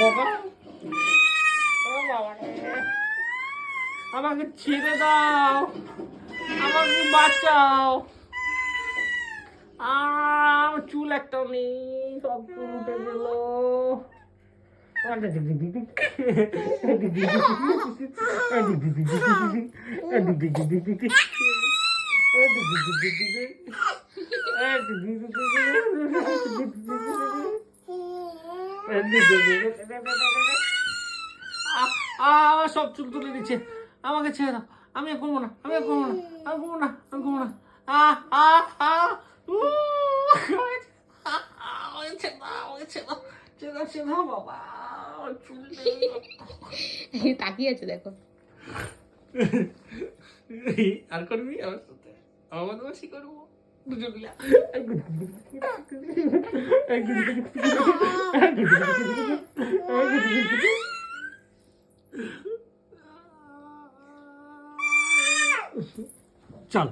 বাবা, ও বাবা রে, আমাকে ছেড়ে দাও, আমাকে বাঁচাও। আমার চুল একটাও নেই, সব চুল উঠে গেল। আমার সব চুল তুলে দিচ্ছে, আমাকে ছেড়ে দাও, আমি আর ঘুমো না, আমি আর ঘুমো না, আমি ঘুমো না, আমি ঘুমো না। আহ আহ আহ বাবা, চুল তাকিয়ে আছে দেখো। আর করবি আমার সাথে, আমার বদমাশি করবো দুজন মিলে। চল।